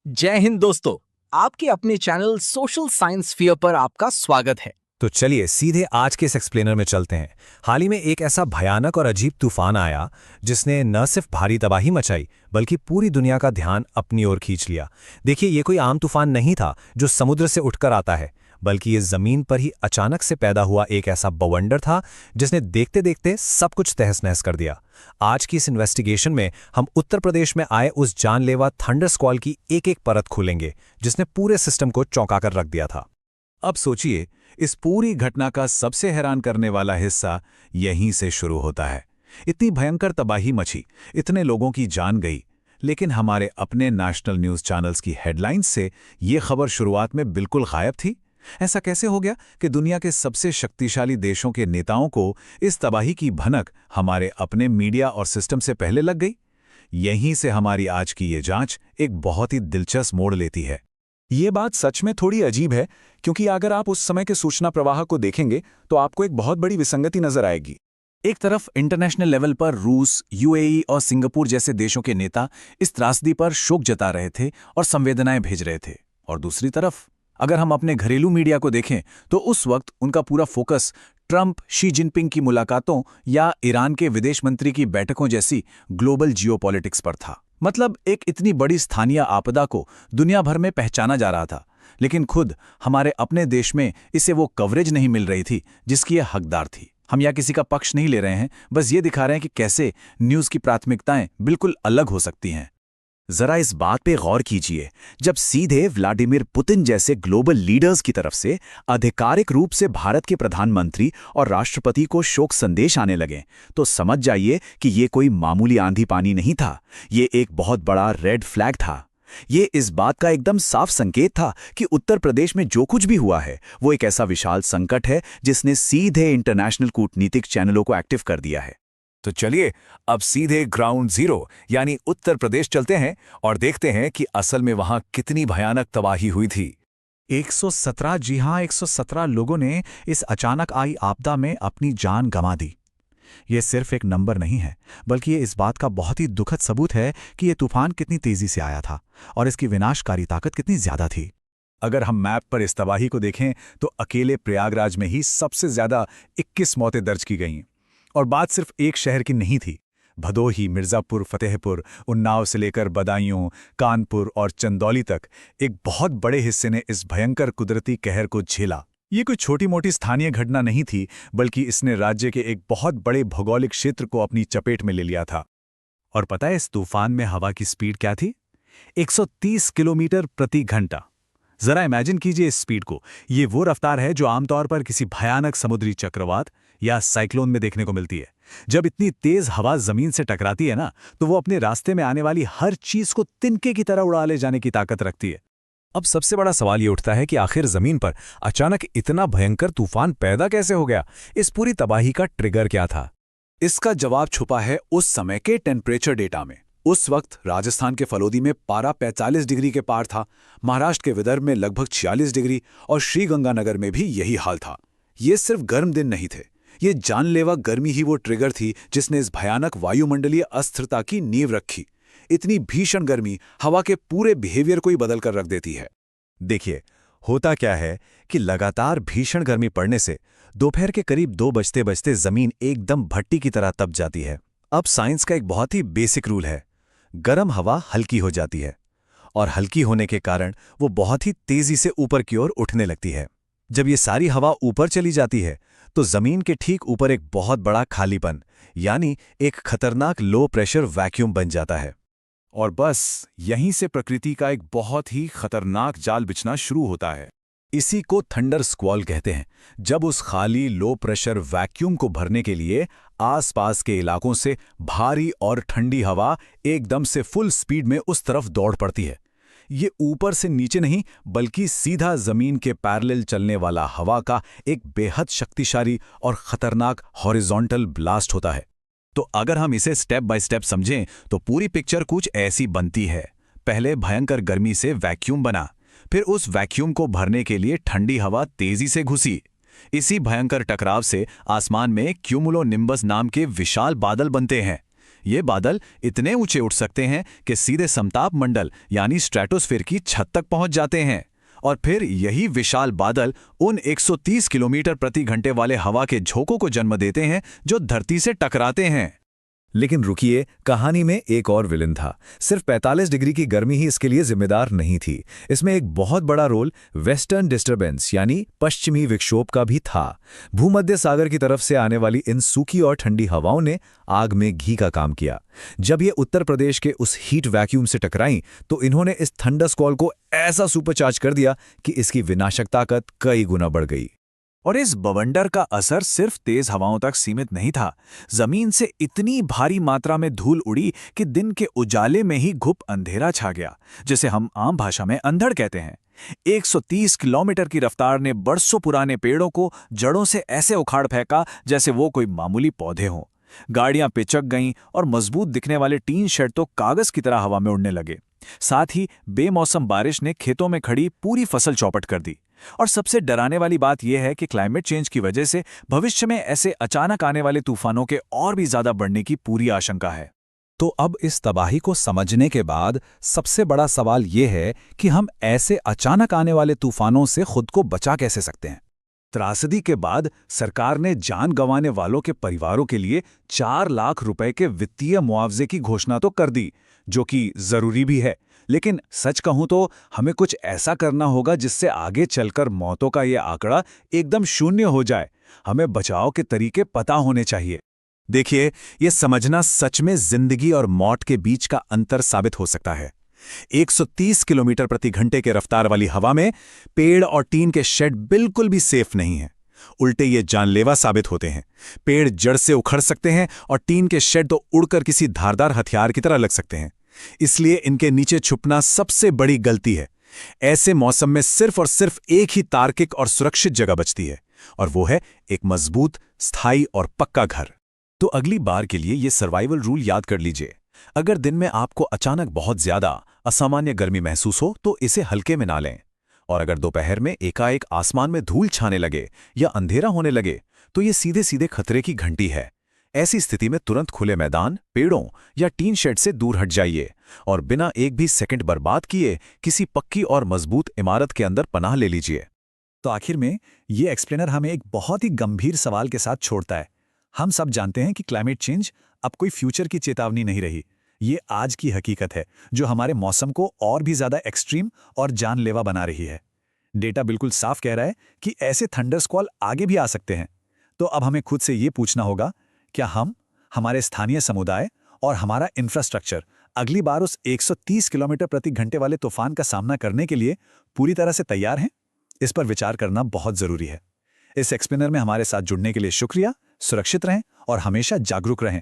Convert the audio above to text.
जय हिंद दोस्तों, आपके अपने चैनल सोशल साइंस फियर पर आपका स्वागत है। तो चलिए सीधे आज के इस एक्सप्लेनर में चलते हैं। हाल ही में एक ऐसा भयानक और अजीब तूफान आया जिसने न सिर्फ भारी तबाही मचाई बल्कि पूरी दुनिया का ध्यान अपनी ओर खींच लिया। देखिए, ये कोई आम तूफान नहीं था जो समुद्र से उठकर आता है, बल्कि ये जमीन पर ही अचानक से पैदा हुआ एक ऐसा बवंडर था जिसने देखते देखते सब कुछ तहस नहस कर दिया। आज की इस इन्वेस्टिगेशन में हम उत्तर प्रदेश में आए उस जानलेवा थंडर स्क्वॉल की एक एक परत खोलेंगे जिसने पूरे सिस्टम को चौंका कर रख दिया था। अब सोचिए, इस पूरी घटना का सबसे हैरान करने वाला हिस्सा यहीं से शुरू होता है। इतनी भयंकर तबाही मची, इतने लोगों की जान गई, लेकिन हमारे अपने नेशनल न्यूज़ चैनल्स की हेडलाइंस से ये खबर शुरुआत में बिल्कुल गायब थी। ऐसा कैसे हो गया कि दुनिया के सबसे शक्तिशाली देशों के नेताओं को इस तबाही की भनक हमारे अपने मीडिया और सिस्टम से पहले लग गई? यहीं से हमारी आज की ये जांच एक बहुत ही दिलचस्प मोड़ लेती है। ये बात सच में थोड़ी अजीब है, क्योंकि अगर आप उस समय के सूचना प्रवाह को देखेंगे तो आपको एक बहुत बड़ी विसंगति नजर आएगी। एक तरफ इंटरनेशनल लेवल पर रूस, यूएई और सिंगापुर जैसे देशों के नेता इस त्रासदी पर शोक जता रहे थे और संवेदनाएं भेज रहे थे, और दूसरी तरफ अगर हम अपने घरेलू मीडिया को देखें तो उस वक्त उनका पूरा फोकस ट्रंप, शी जिनपिंग की मुलाकातों या ईरान के विदेश मंत्री की बैठकों जैसी ग्लोबल जियोपॉलिटिक्स पर था। मतलब एक इतनी बड़ी स्थानीय आपदा को दुनिया भर में पहचाना जा रहा था, लेकिन खुद हमारे अपने देश में इसे वो कवरेज नहीं मिल रही थी जिसकी यह हकदार थी। हम यहाँ किसी का पक्ष नहीं ले रहे हैं, बस ये दिखा रहे हैं कि कैसे न्यूज़ की प्राथमिकताएं बिल्कुल अलग हो सकती हैं। जरा इस बात पे गौर कीजिए, जब सीधे व्लादिमीर पुतिन जैसे ग्लोबल लीडर्स की तरफ से आधिकारिक रूप से भारत के प्रधानमंत्री और राष्ट्रपति को शोक संदेश आने लगे, तो समझ जाइए कि ये कोई मामूली आंधी पानी नहीं था, ये एक बहुत बड़ा रेड फ्लैग था। ये इस बात का एकदम साफ संकेत था कि उत्तर प्रदेश में जो कुछ भी हुआ है वो एक ऐसा विशाल संकट है जिसने सीधे इंटरनेशनल कूटनीतिक चैनलों को एक्टिव कर दिया है। तो चलिए अब सीधे ग्राउंड जीरो यानी उत्तर प्रदेश चलते हैं और देखते हैं कि असल में वहां कितनी भयानक तबाही हुई थी। 117, जी हां, 117 लोगों ने इस अचानक आई आपदा में अपनी जान गंवा दी। ये सिर्फ एक नंबर नहीं है, बल्कि ये इस बात का बहुत ही दुखद सबूत है कि ये तूफान कितनी तेजी से आया था और इसकी विनाशकारी ताकत कितनी ज्यादा थी। अगर हम मैप पर इस तबाही को देखें तो अकेले प्रयागराज में ही सबसे ज्यादा 21 मौतें दर्ज की गईं। और बात सिर्फ एक शहर की नहीं थी। भदोही, मिर्जापुर, फतेहपुर, उन्नाव से लेकर बदायूं, कानपुर और चंदौली तक एक बहुत बड़े हिस्से ने इस भयंकर कुदरती कहर को झेला। ये कोई छोटी मोटी स्थानीय घटना नहीं थी, बल्कि इसने राज्य के एक बहुत बड़े भौगोलिक क्षेत्र को अपनी चपेट में ले लिया था। और पता है इस तूफान में हवा की स्पीड क्या थी? 130 किलोमीटर प्रति घंटा। जरा इमेजिन कीजिए इस स्पीड को। ये वो रफ्तार है जो आमतौर पर किसी भयानक समुद्री चक्रवात या साइक्लोन में देखने को मिलती है। जब इतनी तेज हवा जमीन से टकराती है ना, तो वो अपने रास्ते में आने वाली हर चीज को तिनके की तरह उड़ा ले जाने की ताकत रखती है। अब सबसे बड़ा सवाल ये उठता है कि आखिर जमीन पर अचानक इतना भयंकर तूफान पैदा कैसे हो गया? इस पूरी तबाही का ट्रिगर क्या था? इसका जवाब छुपा है उस समय के टेम्परेचर डेटा में। उस वक्त राजस्थान के फलोदी में पारा 45 डिग्री के पार था, महाराष्ट्र के विदर्भ में लगभग 46 डिग्री और श्रीगंगानगर में भी यही हाल था। ये सिर्फ गर्म दिन नहीं थे, ये जानलेवा गर्मी ही वो ट्रिगर थी जिसने इस भयानक वायुमंडलीय अस्थिरता की नींव रखी। इतनी भीषण गर्मी हवा के पूरे बिहेवियर को ही बदल कर रख देती है। देखिए, होता क्या है कि लगातार भीषण गर्मी पड़ने से दोपहर के करीब 2 बजते बजते जमीन एकदम भट्टी की तरह तप जाती है। अब साइंस का एक बहुत ही बेसिक रूल है, गर्म हवा हल्की हो जाती है और हल्की होने के कारण वो बहुत ही तेजी से ऊपर की ओर उठने लगती है। जब ये सारी हवा ऊपर चली जाती है तो जमीन के ठीक ऊपर एक बहुत बड़ा खालीपन यानी एक खतरनाक लो प्रेशर वैक्यूम बन जाता है। और बस यहीं से प्रकृति का एक बहुत ही खतरनाक जाल बिछना शुरू होता है। इसी को थंडर स्क्वॉल कहते हैं। जब उस खाली लो प्रेशर वैक्यूम को भरने के लिए आसपास के इलाकों से भारी और ठंडी हवा एकदम से फुल स्पीड में उस तरफ दौड़ पड़ती है। ये ऊपर से नीचे नहीं, बल्कि सीधा जमीन के पैरेलल चलने वाला हवा का एक बेहद शक्तिशाली और खतरनाक हॉरिजॉन्टल ब्लास्ट होता है। तो अगर हम इसे स्टेप बाय स्टेप समझें तो पूरी पिक्चर कुछ ऐसी बनती है। पहले भयंकर गर्मी से वैक्यूम बना, फिर उस वैक्यूम को भरने के लिए ठंडी हवा तेजी से घुसी। इसी भयंकर टकराव से आसमान में क्यूमुलोनिम्बस नाम के विशाल बादल बनते हैं। ये बादल इतने ऊंचे उठ सकते हैं कि सीधे समताप मंडल यानी स्ट्रेटोस्फीयर की छत तक पहुंच जाते हैं। और फिर यही विशाल बादल उन 130 किलोमीटर प्रति घंटे वाले हवा के झोंकों को जन्म देते हैं जो धरती से टकराते हैं। लेकिन रुकिए, कहानी में एक और विलन था। सिर्फ 45 डिग्री की गर्मी ही इसके लिए जिम्मेदार नहीं थी। इसमें एक बहुत बड़ा रोल वेस्टर्न डिस्टर्बेंस यानी पश्चिमी विक्षोभ का भी था। भूमध्य सागर की तरफ से आने वाली इन सूखी और ठंडी हवाओं ने आग में घी का काम किया। जब ये उत्तर प्रदेश के उस हीट वैक्यूम से टकराईं तो इन्होंने इस थंडर स्क्वॉल को ऐसा सुपरचार्ज कर दिया कि इसकी विनाशक ताकत कई गुना बढ़ गई। और इस बवंडर का असर सिर्फ तेज हवाओं तक सीमित नहीं था। जमीन से इतनी भारी मात्रा में धूल उड़ी कि दिन के उजाले में ही घुप अंधेरा छा गया, जिसे हम आम भाषा में अंधड़ कहते हैं। 130 किलोमीटर की रफ्तार ने बरसों पुराने पेड़ों को जड़ों से ऐसे उखाड़ फेंका जैसे वो कोई मामूली पौधे हों। गाड़ियां पिचक गईं और मजबूत दिखने वाले टीन शेड तो कागज की तरह हवा में उड़ने लगे। साथ ही बेमौसम बारिश ने खेतों में खड़ी पूरी फसल चौपट कर दी। और सबसे डराने वाली बात यह है कि क्लाइमेट चेंज की वजह से भविष्य में ऐसे अचानक आने वाले तूफानों के और भी ज्यादा बढ़ने की पूरी आशंका है। तो अब इस तबाही को समझने के बाद सबसे बड़ा सवाल ये है कि हम ऐसे अचानक आने वाले तूफानों से खुद को बचा कैसे सकते हैं। त्रासदी के बाद सरकार ने जान गंवाने वालों के परिवारों के लिए 4 लाख रुपए के वित्तीय मुआवजे की घोषणा तो कर दी, जो कि जरूरी भी है। लेकिन सच कहूं तो हमें कुछ ऐसा करना होगा जिससे आगे चलकर मौतों का ये आंकड़ा एकदम शून्य हो जाए। हमें बचाव के तरीके पता होने चाहिए। देखिए, ये समझना सच में जिंदगी और मौत के बीच का अंतर साबित हो सकता है। 130 किलोमीटर प्रति घंटे के रफ्तार वाली हवा में पेड़ और टीन के शेड बिल्कुल भी सेफ नहीं है। उल्टे ये जानलेवा साबित होते हैं। पेड़ जड़ से उखड़ सकते हैं और टीन के शेड तो उड़कर किसी धारदार हथियार की तरह लग सकते हैं। इसलिए इनके नीचे छुपना सबसे बड़ी गलती है। ऐसे मौसम में सिर्फ और सिर्फ एक ही तार्किक और सुरक्षित जगह बचती है, और वो है एक मजबूत, स्थायी और पक्का घर। तो अगली बार के लिए ये सर्वाइवल रूल याद कर लीजिए। अगर दिन में आपको अचानक बहुत ज्यादा असामान्य गर्मी महसूस हो तो इसे हल्के में ना लें। और अगर दोपहर में एकाएक आसमान में धूल छाने लगे या अंधेरा होने लगे तो ये सीधे सीधे खतरे की घंटी है। ऐसी स्थिति में तुरंत खुले मैदान, पेड़ों या टीन शेड से दूर हट जाइए और बिना एक भी सेकंड बर्बाद किए किसी पक्की और मजबूत इमारत के अंदर पनाह ले लीजिए। तो आखिर में ये एक्सप्लेनर हमें एक बहुत ही गंभीर सवाल के साथ छोड़ता है। हम सब जानते हैं कि क्लाइमेट चेंज अब कोई फ्यूचर की चेतावनी नहीं रही। ये आज की हकीकत है जो हमारे मौसम को और भी ज्यादा एक्सट्रीम और जानलेवा बना रही है। डेटा बिल्कुल साफ कह रहा है कि ऐसे थंडर स्क्वॉल आगे भी आ सकते हैं। तो अब हमें खुद से ये पूछना होगा, क्या हम, हमारे स्थानीय समुदाय और हमारा इंफ्रास्ट्रक्चर अगली बार उस 130 किलोमीटर प्रति घंटे वाले तूफान का सामना करने के लिए पूरी तरह से तैयार हैं? इस पर विचार करना बहुत जरूरी है। इस एक्सप्लेनर में हमारे साथ जुड़ने के लिए शुक्रिया। सुरक्षित रहें और हमेशा जागरूक रहें।